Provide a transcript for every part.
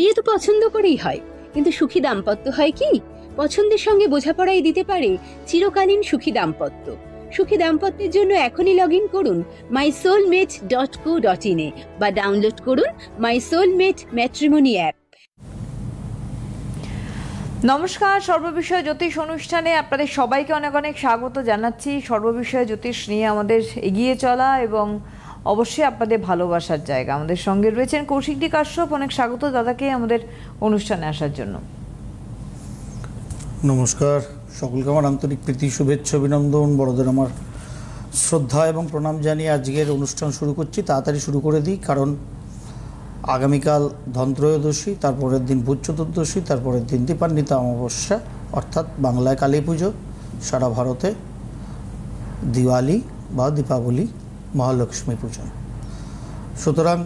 বিয়ে তো পছন্দ করেই হয়, কিন্তু সুখী দাম্পত্য হয় কি? পছন্দের সঙ্গে বোঝাপড়াই দিতে পারে চিরকালীন সুখী দাম্পত্য। সুখী দাম্পত্যের জন্য এখনই লগ ইন করুন mysoulmate.co.in এ বা ডাউনলোড করুন মাই সোলমেট ম্যাট্রিমনি অ্যাপ। নমস্কার, সর্ববিষয় জ্যোতিষ অনুষ্ঠানে আপনাদের সবাইকে অনেক অনেক স্বাগত জানাচ্ছি। সর্ববিষয় জ্যোতিষ নিয়ে আমাদের এগিয়ে চলা এবং অবশ্যই আপনাদের ভালোবাসার জায়গা। আমাদের সঙ্গে রয়েছেন কৌশিক কাশ্যপ। অনেক স্বাগত দাদাকে আমাদের অনুষ্ঠানে আসার জন্য। নমস্কার, সকলকে আমার আন্তরিক প্রীতি, শুভেচ্ছা, অভিনন্দন, বড়দের আমার শ্রদ্ধা এবং প্রণাম জানিয়ে আজকের অনুষ্ঠান শুরু করছি। তাড়াতাড়ি শুরু করে দিই, কারণ আগামীকাল ধনত্রয়োদশী, তারপরের দিন ভূত চতুর্দশী, তারপরের দিন দীপান্বিতা অমাবস্যা, অর্থাৎ বাংলায় কালী পুজো, সারা ভারতে দিওয়ালি বা দীপাবলি, মহালক্ষ্মী পুজো। সুতরাং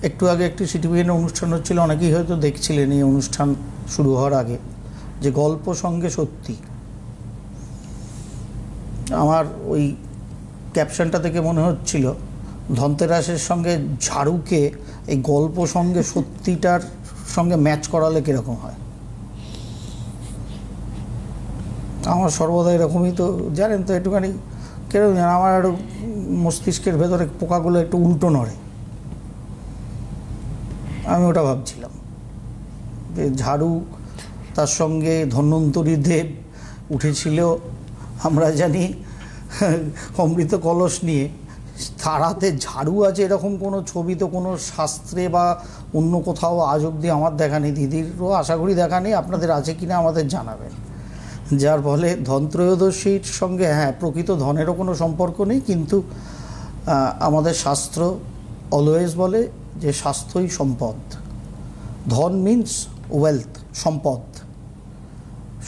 একটু আগে একটি সিটিভিএনের অনুষ্ঠান হচ্ছিল, অনেকেই হয়তো দেখছিলেন এই অনুষ্ঠান শুরু হওয়ার আগে, যে গল্প সঙ্গে সত্যি। আমার ওই ক্যাপশনটা থেকে মনে হচ্ছিল ধনতেরাসের সঙ্গে ঝাড়ুকে এই গল্প সঙ্গে সত্যিটার সঙ্গে ম্যাচ করালে কীরকম হয়। আমার সর্বদা এরকমই, তো জানেন তো, একটুখানি কেরকম জানেন, আমার একটু মস্তিষ্কের ভেতরে পোকাগুলো একটু উল্টো নড়ে। আমি ওটা ভাবছিলাম যে ঝাড়ু, তার সঙ্গে ধন্বন্তরী দেব উঠেছিল, আমরা জানি, অমৃত কলস নিয়ে। তারাতে ঝাড়ু আছে এরকম কোনো ছবি তো কোনো শাস্ত্রে বা অন্য কোথাও আজ অবধি আমার দেখা নেই, দিদিরও আশা করি দেখা নেই। আপনাদের আছে কিনা আমাদের জানাবেন। যার ফলে ধনত্রয়োদশীর সঙ্গে প্রকৃত ধনেরও কোনো সম্পর্ক নেই, কিন্তু আমাদের শাস্ত্র অলওয়েজ বলে যে স্বাস্থ্যই সম্পদ। ধন মিন্স ওয়েলথ, সম্পদ।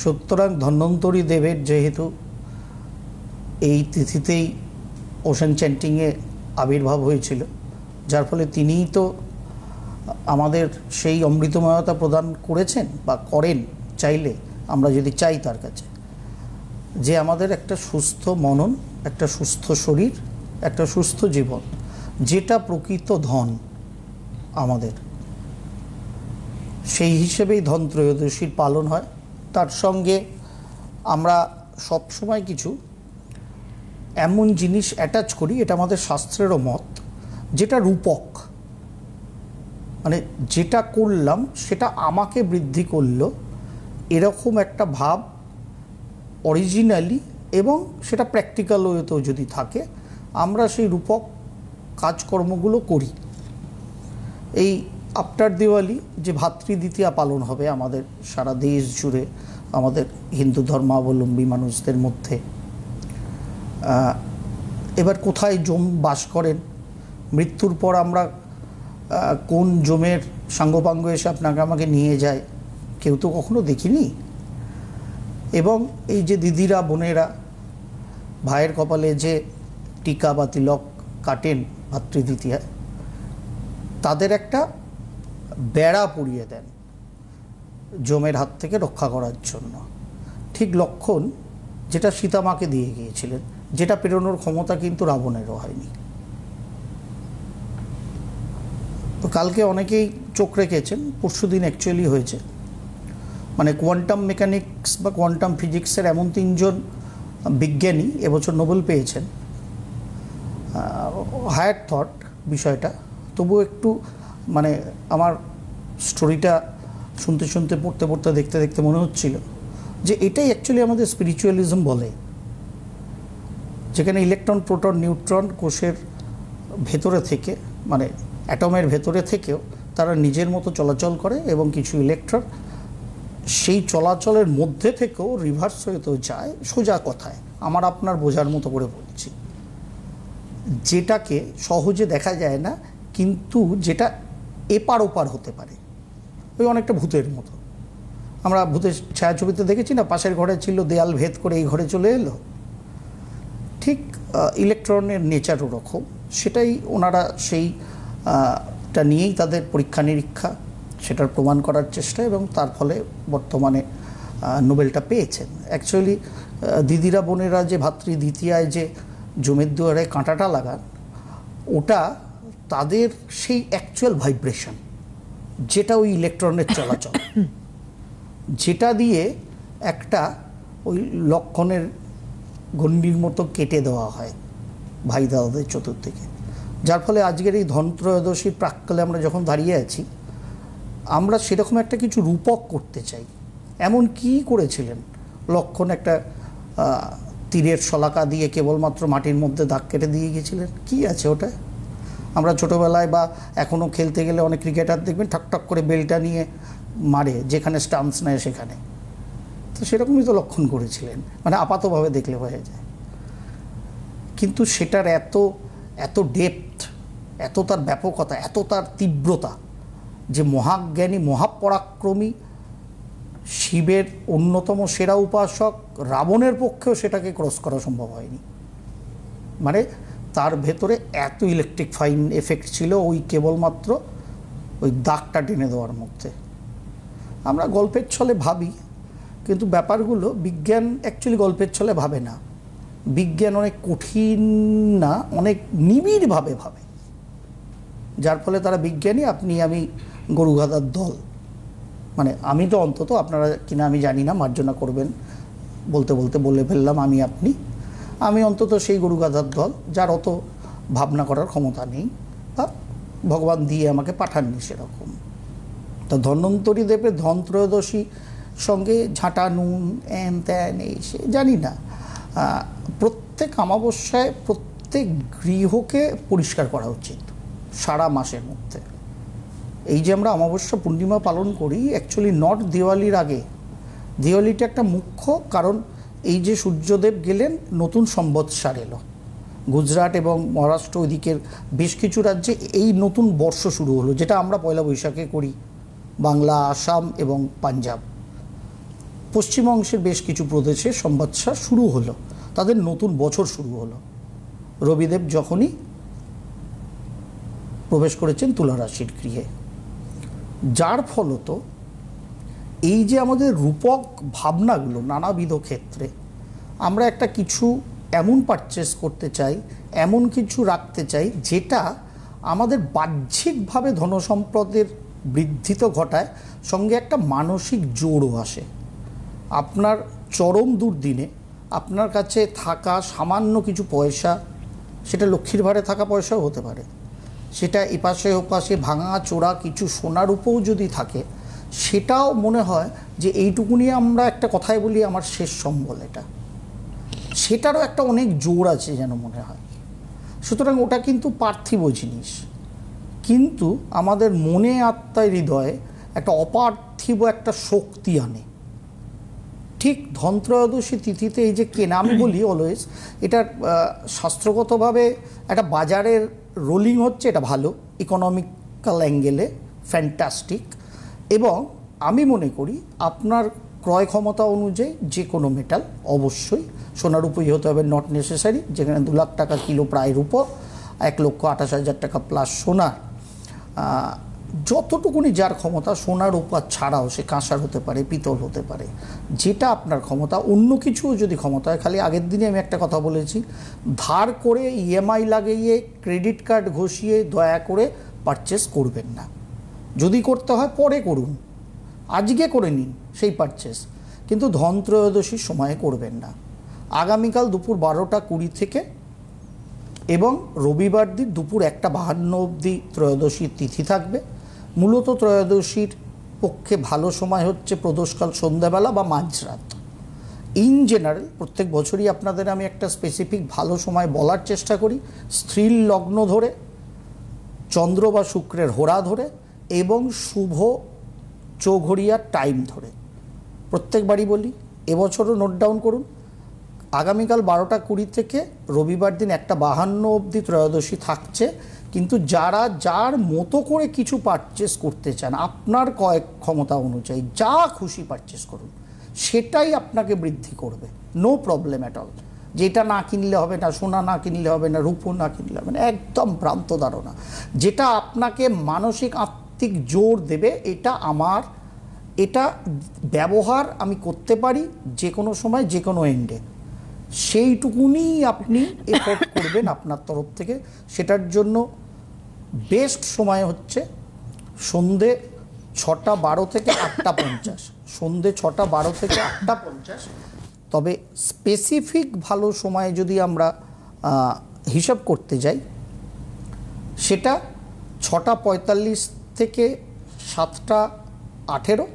সুতরাং ধন্বন্তরী দেবের যেহেতু এই তিথিতেই ওশান চ্যান্টিংয়ে আবির্ভাব হয়েছিল, যার ফলে তিনিই তো আমাদের সেই অমৃতময়তা প্রদান করেছেন বা করেন, চাইলে আমরা যদি চাই তার কাছে, যে আমাদের একটা সুস্থ মনন, একটা সুস্থ শরীর, একটা সুস্থ জীবন, যেটা প্রকৃত ধন আমাদের। সেই হিসেবেই ধনত্রয়োদশীর পালন হয়। তার সঙ্গে আমরা সবসময় কিছু এমন জিনিস অ্যাটাচ করি, এটা আমাদের শাস্ত্রেরও মত, যেটা রূপক, মানে যেটা করলাম সেটা আমাকে বৃদ্ধি করলো, এরকম একটা ভাব অরিজিনালি, এবং সেটা প্র্যাকটিক্যাল ওয়েতেও যদি থাকে, আমরা সেই রূপক কাজকর্মগুলো করি। এই আফটার দিওয়ালি যে ভাতৃদ্বিতীয়া পালন হবে আমাদের সারা দেশ জুড়ে, আমাদের হিন্দু ধর্মাবলম্বী মানুষদের মধ্যে, এবার কোথায় যম বাস করেন, মৃত্যুর পর আমরা কোন যমের সাঙ্গপাঙ্গ এসে আপনাকে আমাকে নিয়ে যায়, কেউ তো কখনো দেখিনি। এবং এই যে দিদিরা, বোনেরা ভাইয়ের কপালে যে টিকা বা তিলক কাটেন ভাতৃদ্বিতীয়ায়, তাদের একটা বেড়া পরিয়ে দেন যমের হাত থেকে রক্ষা করার জন্য। ঠিক লক্ষণ যেটা সীতামাকে দিয়ে গিয়েছিলেন, যেটা পেরোনোর ক্ষমতা কিন্তু রাবণেরও হয়নি। তো কালকে অনেকেই চোখ রেখেছেন, পরশুদিন অ্যাকচুয়ালি হয়েছে, মানে কোয়ান্টাম মেকানিক্স বা কোয়ান্টাম ফিজিক্সের এমন 3 জন বিজ্ঞানী এবছর নোবেল পেয়েছেন। হায়ার থট বিষয়টা, তবু একটু মানে আমার স্টোরিটা শুনতে শুনতে, পড়তে পড়তে, দেখতে দেখতে মনে হচ্ছিল যে এটাই অ্যাকচুয়ালি আমাদের স্পিরিচুয়ালিজম বলে, যেখানে ইলেকট্রন, প্রোটন, নিউট্রন কোষের ভেতরে থেকে, মানে অ্যাটমের ভেতরে থেকেও তারা নিজের মতো চলাচল করে, এবং কিছু ইলেকট্রন সেই চলাচলের মধ্যে থেকেও রিভার্স হয়েতেও যায়। সোজা কথায় আমার আপনার বোঝার মতো করে বলছি, যেটাকে সহজে দেখা যায় না, কিন্তু যেটা এপার ওপার হতে পারে। ওই অনেকটা ভূতের মতো, আমরা ভূতের ছায়াছবিতে দেখেছি না, পাশের ঘরে ছিল, দেয়াল ভেদ করে এই ঘরে চলে এলো। ঠিক ইলেকট্রনের নেচার ওরকম, সেটাই ওনারা সেইটা নিয়েই তাদের পরীক্ষা নিরীক্ষা, সেটার প্রমাণ করার চেষ্টা, এবং তার ফলে বর্তমানে নোবেলটা পেয়েছেন। অ্যাকচুয়ালি দিদিরা, বোনেরা যে ভাতৃদ্বিতীয়ায় যে জমের দুয়ারে কাঁটাটা লাগান, ওটা তাদের সেই অ্যাকচুয়াল ভাইব্রেশন, যেটা ওই ইলেকট্রনের চলাচল, যেটা দিয়ে একটা ওই লক্ষণের গণ্ডির মতো কেটে দেওয়া হয় ভাই দাদাদের চতুর্দিকে। যার ফলে আজকের এই ধনত্রয়োদশীর প্রাক্কালে আমরা যখন দাঁড়িয়ে আছি, আমরা সেরকম একটা কিছু রূপক করতে চাই। এমন কি করেছিলেন লক্ষণ? একটা তীরের শলাকা দিয়ে কেবলমাত্র মাটির মধ্যে দাগ কেটে দিয়ে গিয়েছিলেন। কি আছে ওটা? আমরা ছোটোবেলায় বা এখনও খেলতে গেলে অনেক ক্রিকেটার দেখবেন ঠক ঠক করে বেলটা নিয়ে মারে, যেখানে স্টাম্পস নেয় সেখানে। তো সেরকমই তো লক্ষণ করেছিলেন, মানে আপাতভাবে দেখলে হয়ে যায়। কিন্তু সেটার এত ডেপথ, এত তার ব্যাপকতা, এত তার তীব্রতা, যে মহাজ্ঞানী মহাপরাক্রমী শিবের অন্যতম সেরা উপাসক রাবণের পক্ষেও সেটাকে ক্রস করা সম্ভব হয়নি। মানে তার ভেতরে এত ইলেকট্রিফাইং এফেক্ট ছিল ওই কেবলমাত্র ওই দাগটা টেনে দেওয়ার মধ্যে। আমরা গল্পের ছলে ভাবি, কিন্তু ব্যাপারগুলো বিজ্ঞান অ্যাকচুয়ালি গল্পের ছলে ভাবে না। বিজ্ঞান অনেক কঠিন না, অনেক নিবিড়ভাবে ভাবে, যার ফলে তারা বিজ্ঞানী, আপনি আমি গরুগাধার দল। মানে আমি তো অন্তত, আপনারা কিনা আমি জানি না, মার্জনা করবেন, বলতে বলতে বলে ফেললাম আমি অন্তত সেই গরুগাধার দল যার অত ভাবনা করার ক্ষমতা নেই, বা ভগবান দিয়ে আমাকে পাঠাননি সেরকম। তা ধন্বন্তরী দেবের ধনত্রয়োদশী সঙ্গে ঝাঁটা নুন এন ত্যান এই সে জানি না, প্রত্যেক অমাবস্যায় প্রত্যেক গৃহকে পরিষ্কার করা উচিত সারা মাসের মধ্যে। এই যে আমরা অমাবস্যা পূর্ণিমা পালন করি, অ্যাকচুয়ালি নট দিওয়ালির আগে। দিওয়ালিটা একটা মুখ্য কারণ, এই যে সূর্যদেব গেলেন, নতুন সম্বৎসর এলো। গুজরাট এবং মহারাষ্ট্র ওইদিকের বেশ কিছু রাজ্যে এই নতুন বর্ষ শুরু হলো, যেটা আমরা পয়লা বৈশাখে করি, বাংলা, আসাম এবং পাঞ্জাব। পশ্চিম অংশের বেশ কিছু প্রদেশে সম্বৎসর শুরু হলো, তাদের নতুন বছর শুরু হলো রবিদেব যখনই প্রবেশ করেছেন তুলা রাশির গৃহে। যার ফলত এই যে আমাদের রূপক ভাবনাগুলো নানাবিধ ক্ষেত্রে, আমরা একটা কিছু এমন পারচেস করতে চাই, এমন কিছু রাখতে চাই যেটা আমাদের বাহ্যিকভাবে ধনসম্পদের বৃদ্ধি তো ঘটায়, সঙ্গে একটা মানসিক জোরও আসে। আপনার চরম দুর্দিনে আপনার কাছে থাকা সামান্য কিছু পয়সা, সেটা লক্ষ্মীর ভারে থাকা পয়সাও হতে পারে, সেটা এপাশে ওপাশে ভাঙা চোরা কিছু সোনার উপরেও যদি থাকে, সেটাও মনে হয় যে এইটুকুনি, আমরা একটা কথায় বলি আমার শেষ সম্বল, এটা সেটারও একটা অনেক জোর আছে যেন মনে হয়। সুতরাং ওটা কিন্তু পার্থিব জিনিস, কিন্তু আমাদের মনে আত্মায় হৃদয়ে একটা অপার্থিব একটা শক্তি আনে। ঠিক ধনত্রয়োদশী তিথিতে এই যে কেনা, আমি বলি অলওয়েজ, এটা শাস্ত্রগতভাবে একটা বাজারের রোলিং হচ্ছে, এটা ভালো, ইকোনমিক্যাল অ্যাঙ্গেলে ফ্যান্টাস্টিক। এবং আমি মনে করি আপনার ক্রয় ক্ষমতা অনুযায়ী যে কোনো মেটাল, অবশ্যই সোনার উপরই হতে হবে, নট নেসেসারি। যেখানে 2 লাখ টাকা কিলো প্রায় রূপো, 1,28,000 টাকা প্লাস সোনার, যতটুকুনি যার ক্ষমতা, সোনার উপর ছাড়াও সে কাঁসার হতে পারে, পিতল হতে পারে, যেটা আপনার ক্ষমতা। অন্য কিছুও যদি ক্ষমতা হয়, খালি আগের দিনে আমি একটা কথা বলেছি, ধার করে ইএমআই লাগিয়ে ক্রেডিট কার্ড ঘষিয়ে দয়া করে পারচেস করবেন না। যদি করতে হয় পরে করুন, আজকে করে নিন সেই পারচেস, কিন্তু ধনত্রয়োদশীর সময়ে করবেন না। আগামীকাল দুপুর 12:20 থেকে এবং রবিবার দিন দুপুর 1:52 অবধি ত্রয়োদশীর তিথি থাকবে। মূলত ত্রয়োদশীর পক্ষে ভালো সময় হচ্ছে প্রদোষকাল সন্ধ্যাবেলা বা মাঝরাত। ইন জেনারেল প্রত্যেক বছরই আপনাদের আমি একটা স্পেসিফিক ভালো সময় বলার চেষ্টা করি, স্ত্রীর লগ্ন ধরে, চন্দ্র বা শুক্রের হোরা ধরে এবং শুভ চৌঘড়িয়ার টাইম ধরে প্রত্যেকবারই বলি। এবছরও নোট ডাউন করুন, আগামীকাল 12:20 থেকে রবিবার দিন 1:52 অবধি ত্রয়োদশী থাকছে। কিন্তু যারা যার মতো করে কিছু পারচেস করতে চান, আপনার কয়েক ক্ষমতা অনুযায়ী যা খুশি পারচেস করুন, সেটাই আপনাকে বৃদ্ধি করবে, নো প্রবলেম অ্যাট অল। যেটা না কিনলে হবে না, সোনা না কিনলে হবে না, রূপো না কিনলে হবে না, একদম ভ্রান্ত ধারণা। যেটা আপনাকে মানসিক আত্মিক জোর দেবে, এটা ব্যবহার আমি করতে পারি যে কোনো সময় যে কোনো এন্ডে, সেইটুকুনি আপনি এফোর্ট করবেন আপনার তরফ থেকে। সেটার জন্য বেস্ট সময় হচ্ছে সন্ধে 6:12 থেকে 8:50, সন্ধে 6:12 থেকে 8:50। তবে স্পেসিফিক ভালো সময়ে যদি আমরা হিসাব করতে যাই, সেটা 6:45 থেকে 7:18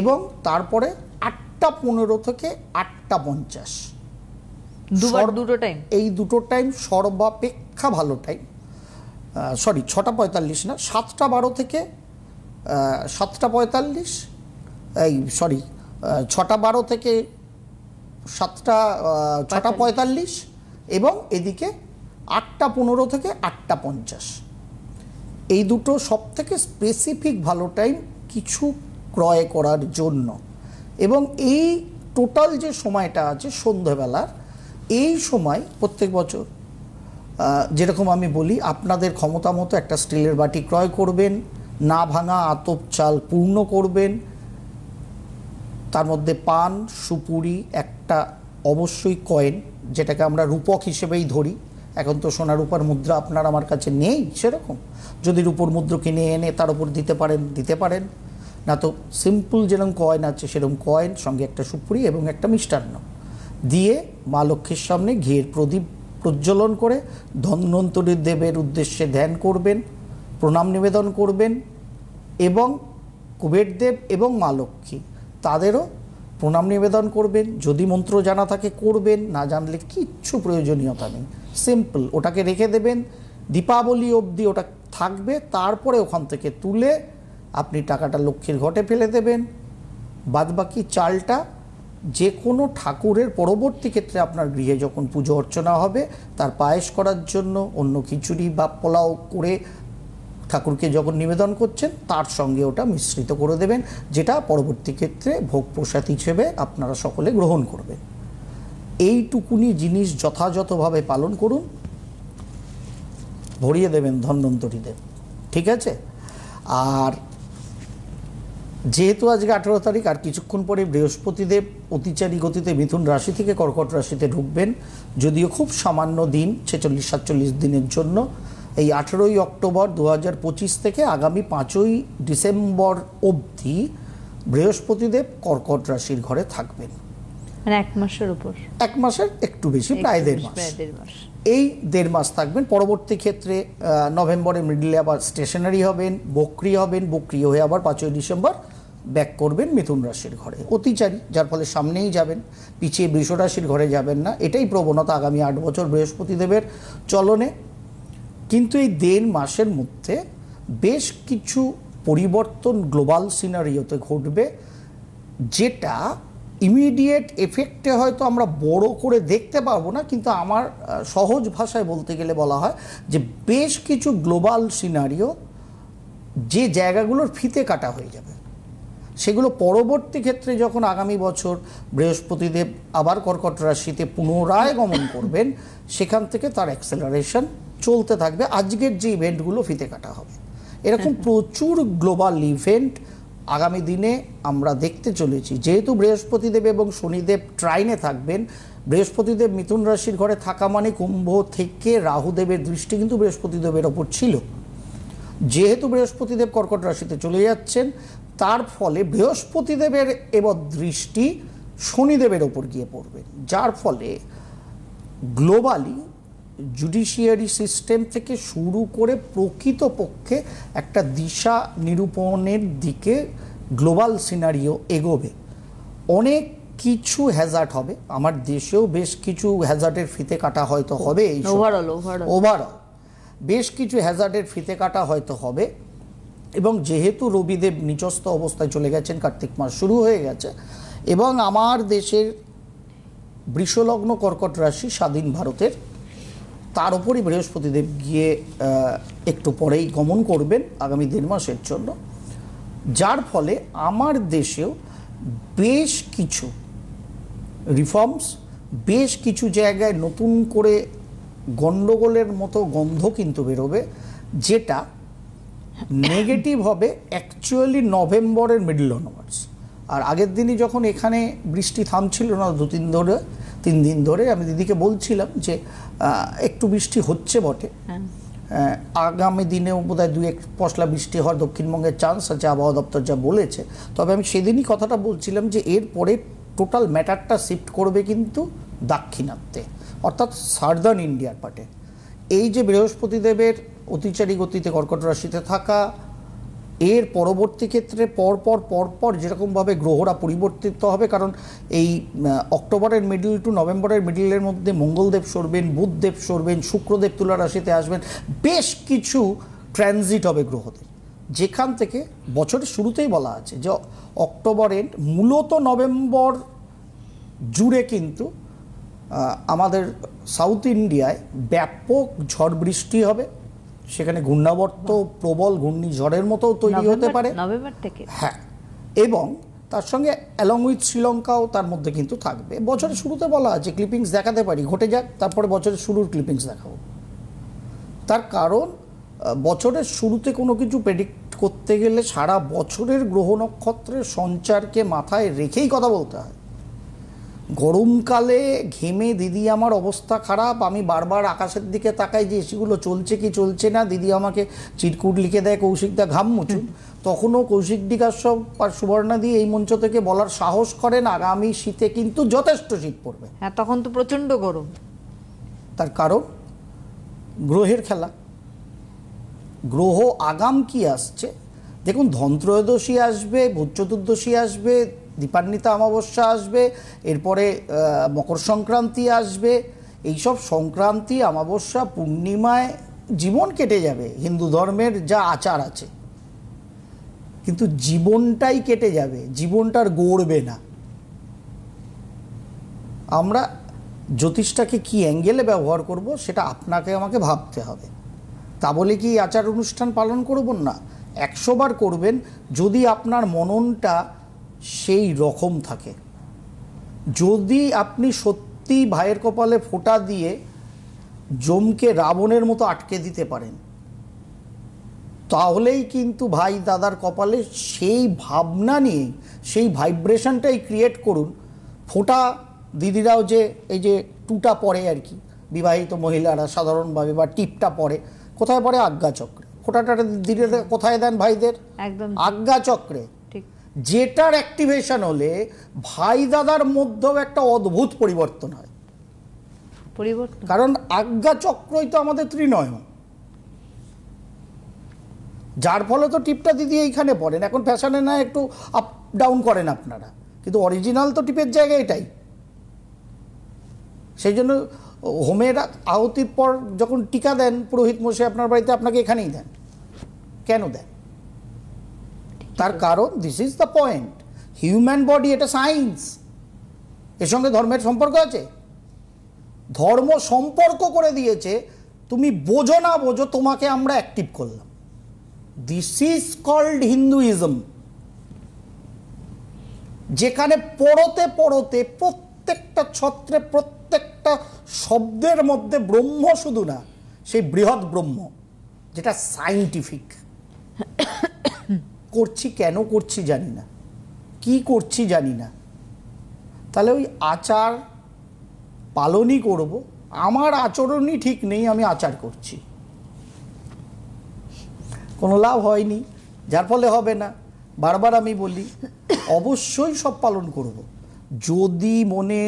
এবং তারপরে 8:15 থেকে 8:50। দুটো টাইম, এই দুটো টাইম সর্বাপেক্ষা ভালো টাইম। 6:45 না, 7:12 থেকে 7:45, 6:12 থেকে 6:45 এবং এদিকে 8:15 থেকে 8:50। এই দুটো সব থেকে স্পেসিফিক ভালো টাইম কিছু ক্রয় করার জন্য। এবং এই টোটাল যে সময়টা আছে সন্ধ্যেবেলার, এই সময় প্রত্যেক বছর যেরকম আমি বলি, আপনাদের ক্ষমতা মতো একটা স্টিলের বাটি ক্রয় করবেন, না ভাঙা আতপ চাল পূর্ণ করবেন, তার মধ্যে পান সুপুরি একটা অবশ্যই কয়েন, যেটাকে আমরা রূপক হিসেবেই ধরি। এখন তো সোনা রূপার মুদ্রা আপনার আমার কাছে নেই সেরকম, যদি রূপোর মুদ্রা কিনে এনে তার উপর দিতে পারেন, না তো সিম্পল যেরকম কয়েন আছে সেরকম কয়েন, সঙ্গে একটা সুপুরি এবং একটা মিষ্টান্ন দিয়ে মা লক্ষ্মীর সামনে ঘিয়ের প্রদীপ প্রজ্বলন করে ধন্বন্তরী দেবের উদ্দেশ্যে ধ্যান করবেন, প্রণাম নিবেদন করবেন এবং কুবের দেব এবং মা লক্ষ্মী তাদেরও প্রণাম নিবেদন করবেন। যদি মন্ত্র জানা থাকে করবেন, না জানলে কিচ্ছু প্রয়োজনীয়তা নেই, সিম্পল ওটাকে রেখে দেবেন, দীপাবলি অবধি ওটা থাকবে। তারপরে ওখান থেকে তুলে আপনি টাকাটা লক্ষ্মীর ঘটে ফেলে দেবেন। বাদবাকি চালটা যে কোনো ঠাকুরের পরবর্তী ক্ষেত্রে আপনার গৃহে যখন পুজো অর্চনা হবে তার পায়েস করার জন্য অন্য খিচুড়ি বা পোলাও করে ঠাকুরকে যখন নিবেদন করছেন তার সঙ্গে ওটা মিশ্রিত করে দেবেন, যেটা পরবর্তী ক্ষেত্রে ভোগ প্রসাদ হিসেবে আপনারা সকলে গ্রহণ করবেন। এইটুকুনি জিনিস যথাযথভাবে পালন করুন, ভরিয়ে দেবেন ধন্বন্তরী দেব, ঠিক আছে? আর যেহেতু আজকে 18 তারিখ, আর কিছুক্ষণ পরে বৃহস্পতিদেব অতিচারী গতিতে মিথুন রাশি থেকে কর্কট রাশিতে ঢুকবেন, যদিও খুব সামান্য দিন, 46-47 দিনের জন্য। এই 18ই অক্টোবর 2025 থেকে আগামী 5ই ডিসেম্বর অবধি বৃহস্পতিদেব কর্কট রাশির ঘরে থাকবেন, মানে 1 মাসের উপর, 1 মাসের একটু বেশি, প্রায় 1.5 মাস। এই 1.5 মাস থাকবেন। পরবর্তী ক্ষেত্রে নভেম্বরের মিডলে আবার স্টেশনারি হবেন, বক্রি হবেন, বক্রি হয়ে আবার 5ই ডিসেম্বর ব্যাক করবেন মিথুন রাশির ঘরে, অতিচারী, যার ফলে সামনেই যাবেন, পিছিয়ে বৃষ রাশির ঘরে যাবেন না। এটাই প্রবণতা আগামী 8 বছর বৃহস্পতিদেবের চলনে। কিন্তু এই 1.5 মাসের মধ্যে বেশ কিছু পরিবর্তন গ্লোবাল সিনারিওতে ঘটবে, যেটা ইমিডিয়েট এফেক্টে হয়তো আমরা বড় করে দেখতে পাবো না, কিন্তু আমার সহজ ভাষায় বলতে গেলে বলা হয় যে বেশ কিছু গ্লোবাল সিনারিও যে জায়গাগুলোর ফিতে কাটা হয়ে যাবে, সেগুলো পরবর্তী ক্ষেত্রে যখন আগামী বছর বৃহস্পতিদেব আবার কর্কট রাশিতে পুনরায় গমন করবেন, সেখান থেকে তার অ্যাক্সেলারেশন চলতে থাকবে। আজকের যে ইভেন্টগুলো ফিতে কাটা হবে, এরকম প্রচুর গ্লোবাল ইভেন্ট আগামী দিনে আমরা দেখতে চলেছি। যেহেতু বৃহস্পতিদেব এবং শনিদেব ট্রাইনে থাকবেন, বৃহস্পতিদেব মিথুন রাশির ঘরে থাকা মানে কুম্ভ থেকে রাহুদেবের দৃষ্টি কিন্তু বৃহস্পতিদেবের ওপর ছিল। যেহেতু বৃহস্পতিদেব কর্কট রাশিতে চলে যাচ্ছেন, তার ফলে বৃহস্পতিদেবের এবার দৃষ্টি শনিদেবের ওপর গিয়ে পড়বে, যার ফলে গ্লোবালি জুডিশিয়ারি সিস্টেম থেকে শুরু করে প্রকৃতপক্ষে একটা দিশা নিরূপণের দিকে গ্লোবাল সিনারিও এগোবে। অনেক কিছু হ্যাজার্ড হবে, আমার দেশেও বেশ কিছু হ্যাজার্ডের ফিতে কাটা হয়তো হবে, এই ওভারঅল বেশ কিছু হ্যাজার্ডের ফিতে কাটা হয়তো হবে। এবং যেহেতু রবিদেব নিচস্থ অবস্থায় চলে গেছেন, কার্তিক মাস শুরু হয়ে গেছে, এবং আমার দেশের বৃষলগ্ন কর্কট রাশি স্বাধীন ভারতের, তার উপরই বৃহস্পতিদেব গিয়ে একটু পরেই গমন করবেন আগামী 1.5 মাসের জন্য, যার ফলে আমার দেশেও বেশ কিছু রিফর্মস, বেশ কিছু জায়গায় নতুন করে গণ্ডগোলের মতো গন্ধ কিন্তু বেরোবে, যেটা নেগেটিভ হবে অ্যাকচুয়ালি নভেম্বরের মিডল অনওয়ার্ডস। আর আগের দিনই যখন এখানে বৃষ্টি থামছিল না 2-3 দিন ধরে, আমি দিদিকে বলছিলাম যে একটু বৃষ্টি হচ্ছে বটে, আগামী দিনেও বোধহয় 2-1 পশলা বৃষ্টি হওয়ার দক্ষিণবঙ্গের চান্স আছে, আবহাওয়া দপ্তর যা বলেছে। তবে আমি সেদিনই কথাটা বলছিলাম যে এরপরে টোটাল ম্যাটারটা শিফট করবে কিন্তু দাক্ষিণাত্যে, অর্থাৎ সার্দার্ন ইন্ডিয়ার পার্টে। এই যে বৃহস্পতিদেবের অতিচারী গতিতে কর্কট রাশিতে থাকা, এর পরবর্তী ক্ষেত্রে পরপর যেরকমভাবে গ্রহরা পরিবর্তিত হবে, কারণ এই অক্টোবরের মিডল টু নভেম্বরের মিডলের মধ্যে মঙ্গলদেব সরবেন, বুধদেব সরবেন, শুক্রদেব তুলা রাশিতে আসবেন, বেশ কিছু ট্রানজিট হবে গ্রহদের, যেখান থেকে বছরের শুরুতেই বলা আছে যে অক্টোবরের মূলত নভেম্বর জুড়ে কিন্তু আমাদের সাউথ ইন্ডিয়ায় ব্যাপক ঝড় বৃষ্টি হবে, সেখানে ঘূর্ণাবর্ত প্রবল ঘূর্ণিঝড়ের মতো তৈরি হতে পারে নভেম্বর থেকে। হ্যাঁ, এবং তার সঙ্গে অ্যালং উইথ শ্রীলঙ্কাও তার মধ্যে কিন্তু থাকবে। বছরের শুরুতে বলা আছে ক্লিপিংস দেখাতে পারি, ঘটে যাক, তারপরে বছরের শুরুর ক্লিপিংস দেখাবো। তার কারণ বছরের শুরুতে কোনো কিছু প্রেডিক্ট করতে গেলে সারা বছরের গ্রহ নক্ষত্রের সঞ্চারকে মাথায় রেখেই কথা বলতে হয়। গরমকালে ঘেমে দিদি আমার অবস্থা খারাপ, আমি বারবার আকাশের দিকে তাকাই যে এসিগুলো চলছে কি চলছে না, দিদি আমাকে চিরকুট লিখে দেয় কৌশিকদা ঘাম মুছুন, তখনও কৌশিক দিকাশ্যপ আর সুবর্ণা দিয়ে এই মঞ্চ থেকে বলার সাহস করেন আগামী শীতে কিন্তু যথেষ্ট শীত পড়বে। হ্যাঁ, তখন তো প্রচণ্ড গরম। তার কারণ গ্রহের খেলা। গ্রহ আগাম কি আসছে দেখুন, ধনত্রয়োদশী আসবে, ভূত চতুর্দশী আসবে, দীপান্বিতা অমাবস্যা আসবে, এরপরে মকর সংক্রান্তি আসবে। এইসব সংক্রান্তি, অমাবস্যা, পূর্ণিমায় জীবন কেটে যাবে, হিন্দু ধর্মের যা আচার আছে, কিন্তু জীবনটাই কেটে যাবে, জীবনটার গড়বে না। আমরা জ্যোতিষটাকে কি অ্যাঙ্গেলে ব্যবহার করব সেটা আপনাকে আমাকে ভাবতে হবে। তা বলে কি আচার অনুষ্ঠান পালন করব না, 100 বার করবেন যদি আপনার মননটা সেই রকম থাকে। যদি আপনি সত্যি ভাইয়ের কপালে ফোঁটা দিয়ে জমকে রাবণের মতো আটকে দিতে পারেন, তাহলেই কিন্তু ভাই দাদার কপালে সেই ভাবনা নিয়ে সেই ভাইব্রেশনটাই ক্রিয়েট করুন। ফোঁটা দিদিরাও যে এই যে টুটা পরে আর কি, বিবাহিত মহিলারা সাধারণভাবে, বা টিপটা পরে কোথায় পরে? আজ্ঞা চক্রে। ফোঁটাটা দিদিরা কোথায় দেন? ভাইদের একদম আজ্ঞা চক্রে, যেটার অ্যাক্টিভেশন হলে ভাই দাদার মধ্যেও একটা অদ্ভুত পরিবর্তন হয়। কারণ আজ্ঞা চক্রই তো আমাদের ত্রিনয়ন, যার ফলে তো টিপটা দিদি এইখানে পড়েন। এখন ফ্যাশনে না একটু আপ ডাউন করেন আপনারা, কিন্তু অরিজিনাল তো টিপের জায়গা এটাই। সেই জন্য হোমের আহুতির পর যখন টিকা দেন পুরোহিত মশাই আপনার বাড়িতে, আপনাকে এখানেই দেন। কেন দেন? তার কারণ this is the point, human body এটা সায়েন্স, এর সঙ্গে ধর্মের সম্পর্ক আছে। ধর্ম সম্পর্ক করে দিয়েছে, তুমি বোঝো না বোঝো তোমাকে আমরা অ্যাক্টিভ করলাম। দিস ইজ কল্ড হিন্দুইজম, যেখানে পড়তে পড়তে প্রত্যেকটা ছত্রে প্রত্যেকটা শব্দের মধ্যে ব্রহ্ম শুধু না, সেই বৃহৎ ব্রহ্ম যেটা সায়েন্টিফিক। করছি কেন করছি জানি না, কি করছি জানি না, তাহলে ওই আচার পালনই করব। আমার আচরণই ঠিক নেই, আমি আচার করছি, কোনো লাভ হয়নি, যার ফলে হবে না। বারবার আমি বলি অবশ্যই সব পালন করব, যদি মনে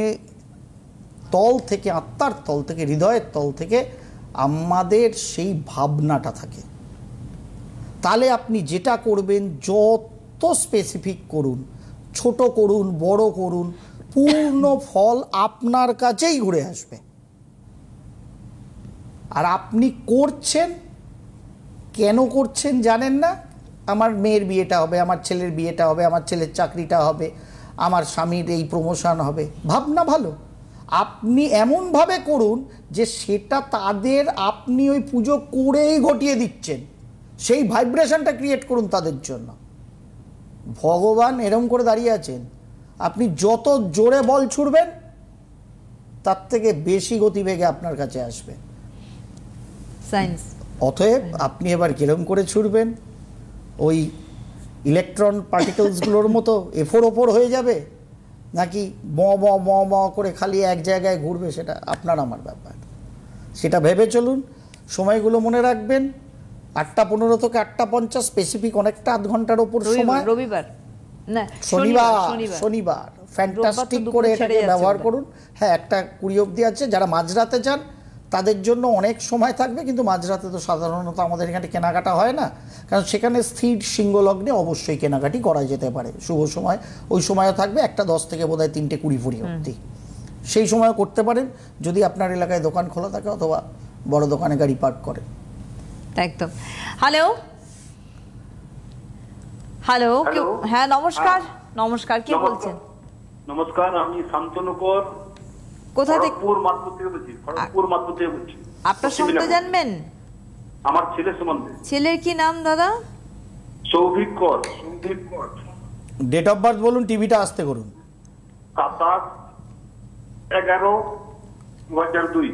তল থেকে, আত্মার তল থেকে, হৃদয়ের তল থেকে আমাদের সেই ভাবনাটা থাকে, তাহলে আপনি যেটা করবেন যত স্পেসিফিক করুন, ছোট করুন, বড় করুন, পূর্ণ ফল আপনার কাছেই ঘুরে আসবে। আর আপনি করছেন, কেন করছেন জানেন না। আমার মেয়ের বিয়েটা হবে, আমার ছেলের বিয়েটা হবে, আমার ছেলের চাকরিটা হবে, আমার স্বামীর এই প্রমোশন হবে, ভাবনা ভালো। আপনি এমনভাবে করুন যে সেটা তাদের, আপনি ওই পুজো করেই ঘটিয়ে দিচ্ছেন, সেই ভাইব্রেশনটা ক্রিয়েট করুন তাদের জন্য। ভগবান এরম করে দাঁড়িয়ে আছেন, আপনি যত জোরে বল ছুড়বেন তার থেকে বেশি গতিবেগে আপনার কাছে আসবে সায়েন্স। অতএব আপনি এবার কিরম করে ছুড়বেন? ওই ইলেকট্রন পার্টিকেলসগুলোর মতো এফোর ওপর হয়ে যাবে, নাকি ম ম ম ম করে খালি এক জায়গায় ঘুরবে, সেটা আপনার আমার ব্যাপার। সেটা ভেবে চলুন। সময়গুলো মনে রাখবেন, 8:15 থেকে 8:50, স্পেসিফিক অনেকটা আধ ঘন্টার ওপর সময়। রবিবার না, শনিবার ফ্যান্টাস্টিক দুপুর করে ছেড়ে এটাকে যাচ্ছে ব্যবহার বোধহয়। করুন। হ্যাঁ, 1:20 অবধি আছে। যারা মাঝরাতে যান তাদের জন্য অনেক সময় থাকবে, কিন্তু মাঝরাতে তো সাধারণত আমাদের এখানে কেনাকাটা হয় না, কারণ সেখানে স্থির সিংহলগ্নে অবশ্যই কেনাকাটি করা যেতে পারে। শুভ সময় ওই সময়ও থাকবে 1:10 থেকে বোধহয় 3:20 অবধি, সেই সময়ও করতে পারেন যদি আপনার এলাকায় দোকান খোলা থাকে অথবা বড় দোকানে গাড়ি পার্ক করেন। একদম। হ্যালো হ্যালো, হ্যাঁ নমস্কার। নমস্কার, কে বলছেন? নমস্কার, আমি শান্তনু কর, কোথা থেকে? খড়গপুর মাতপুর থেকে বলছি। খড়গপুর মাতপুর থেকে বলছি। আপনার সম্বন্ধে জানবেন? আমার ছেলে সম্বন্ধে। ছেলের কি নাম দাদা? সৌভিক কর। সৌভিক কর। ডেট অফ বার্থ বলুন, টিভিটা আসতে করুন। 27/11/2002।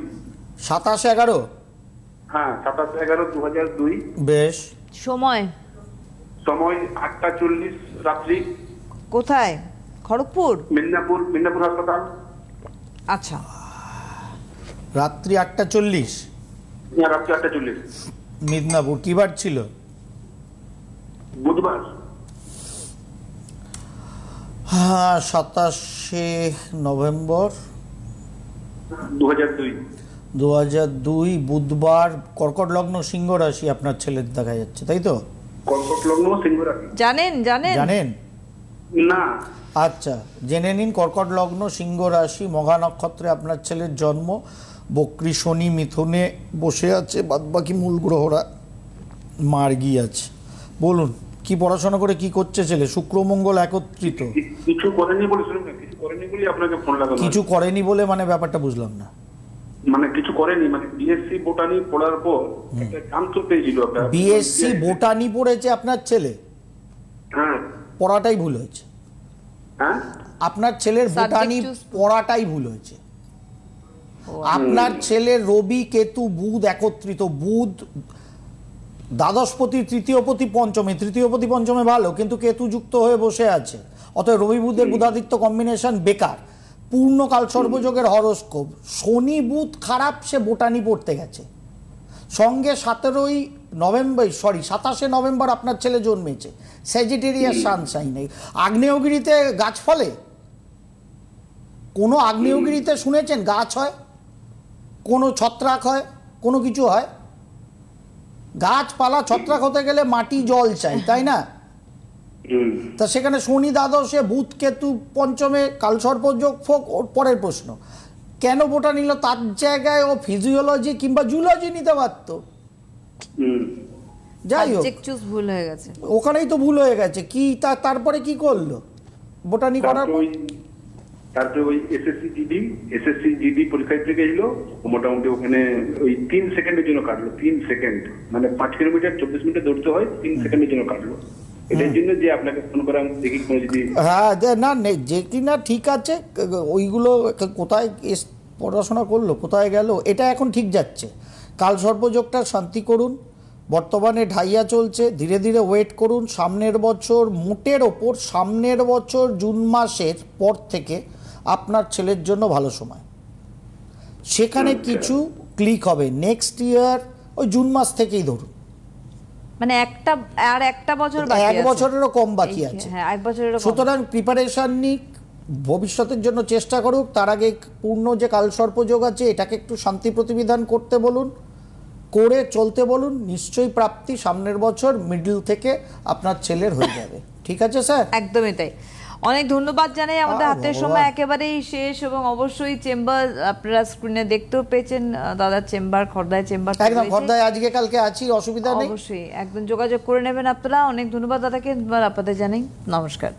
27/11? হ্যাঁ, 27/11/2002। বেশ। সময়? সময় 8:40 রাত্রি। কোথায়? খড়গপুর? মিদনাপুর হাসপাতাল। আচ্ছা, রাত্রি 8:40, হ্যাঁ, রাত্রি 8:40। মিদনাপুর। কি বার ছিল? বুধবার। হ্যাঁ, 27শে নভেম্বর 2002। 2002 বুধবার। কর্কট লগ্ন, সিংহ রাশি আপনার ছেলের দেখা যাচ্ছে, তাই তো? কর্কট লগ্ন, সিংহ রাশি। জানেন? জানেন না। আচ্ছা, জেনে নিন। কর্কট লগ্ন, সিংহ রাশি, মঘা নক্ষত্রে আপনার ছেলের জন্ম। বক্রী শনি মিথুনে বসে আছে, বাদবাকি মূল গ্রহরা মার্গী আছে। বলুন, কি পড়াশোনা করে কি করছে ছেলে? শুক্র মঙ্গল একত্রিত। কিছু করেনি বলে শুনুন না, কিছু করেনি বলে আপনাকে ফোন লাগানো। কিছু করেনি বলে মানে ব্যাপারটা বুঝলাম না। মানে কিছু করেনি, মানে বিএসসি বোটানি পড়ার পর একটা চান্স পেয়েছিল। বিএসসি বোটানি পড়েছে আপনার ছেলে? হ্যাঁ। পড়াটাই ভুল হয়েছে। হ্যাঁ, আপনার ছেলের বোটানি পড়াটাই ভুল হয়েছে। আপনার ছেলের রবি কেতু বুধ একত্রিত। বুধ দ্বাদশপতি, তৃতীয়পতি পঞ্চমে। তৃতীয়পতি পঞ্চমে ভালো, কিন্তু কেতু যুক্ত হয়ে বসে আছে। অতএব রবি বুধের বুধাদিত্য কম্বিনেশন বেকার। পূর্ণকাল সর্বযোগের হরস্কোপ। শনি বুধ খারাপ, সে বোটানি পড়তে গেছে। সঙ্গে 27শে নভেম্বর আপনার ছেলে জন্মেছে। Sagittarius Sunshine. আগ্নেয়গিরিতে গাছ ফলে? কোনো আগ্নেয়গিরিতে শুনেছেন গাছ হয়? কোনো ছত্রাক হয়? কোনো কিছু হয়? গাছপালা ছত্রাক হতে গেলে মাটি জল চাই, তাই না? তা সেখানে শনি দ্বাদশে, বুধ কেতু পঞ্চমে, কালসর্পযোগ ফোক। ওর পরের প্রশ্ন, কেন বোটা নিল? তার জায়গায় ও ফিজিওলজি কিংবা জুলজি নিতে পারত। যাই হোক, ভুল হয়ে গেছে, ওখানেই তো ভুল হয়ে গেছে। কি তারপরে কি করলো বোটানি করার পর? তারপরে ওই এসএসসি জিডি পরীক্ষা দিতে গেছিল। মোটামুটি ওখানে ওই 3 সেকেন্ডের জন্য কাটলো। 3 সেকেন্ড, মানে 5 কিলোমিটার 24 মিনিটে দৌড়তে হয়, 3 সেকেন্ডের জন্য কাটলো। এটার জন্য যে আপনাকে ফোন করে আমি দেখি কোনো যদি। হ্যাঁ, না যে কিনা ঠিক আছে, ওইগুলো কোথায় পড়াশোনা করলো, কোথায় গেল, এটা এখন ঠিক যাচ্ছে। কাল সর্পযোগটা শান্তি করুন। বর্তমানে ঢাইয়া চলছে, ধীরে ধীরে ওয়েট করুন। সামনের বছর মোটের ওপর, সামনের বছর জুন মাসের পর থেকে আপনার ছেলের জন্য ভালো সময়। সেখানে কিছু ক্লিক হবে নেক্সট ইয়ার, ওই জুন মাস থেকেই ধরুন। মানে একটা বছর বাকি আছে। 1 বছরেরও কম বাকি আছে। হ্যাঁ, 1 বছরেরও কম। সুতরাং প্রিপারেশন নিক, ভবিষ্যতের জন্য চেষ্টা করুক। তার আগে পূর্ণ যে কালসর্পযোগ আছে এটাকে একটু শান্তি প্রতিবিধান করতে বলুন, করে চলতে বলুন। নিশ্চয়ই প্রাপ্তি সামনের বছর মিডল থেকে আপনার ছেলের হয়ে যাবে। ঠিক আছে স্যার? একদমই তাই। অনেক ধন্যবাদ জানাই। আমাদের হাতের সময় একেবারেই শেষ, এবং অবশ্যই চেম্বার আপনারা স্ক্রিনে দেখতেও পেয়েছেন দাদার চেম্বার, খর্দায় চেম্বার। একদম খর্দায় আজকে কালকে আছি, অসুবিধা নেই। অবশ্যই একদম যোগাযোগ করে নেবেন আপনারা। অনেক ধন্যবাদ দাদাকে, আপনাদের জানাই নমস্কার।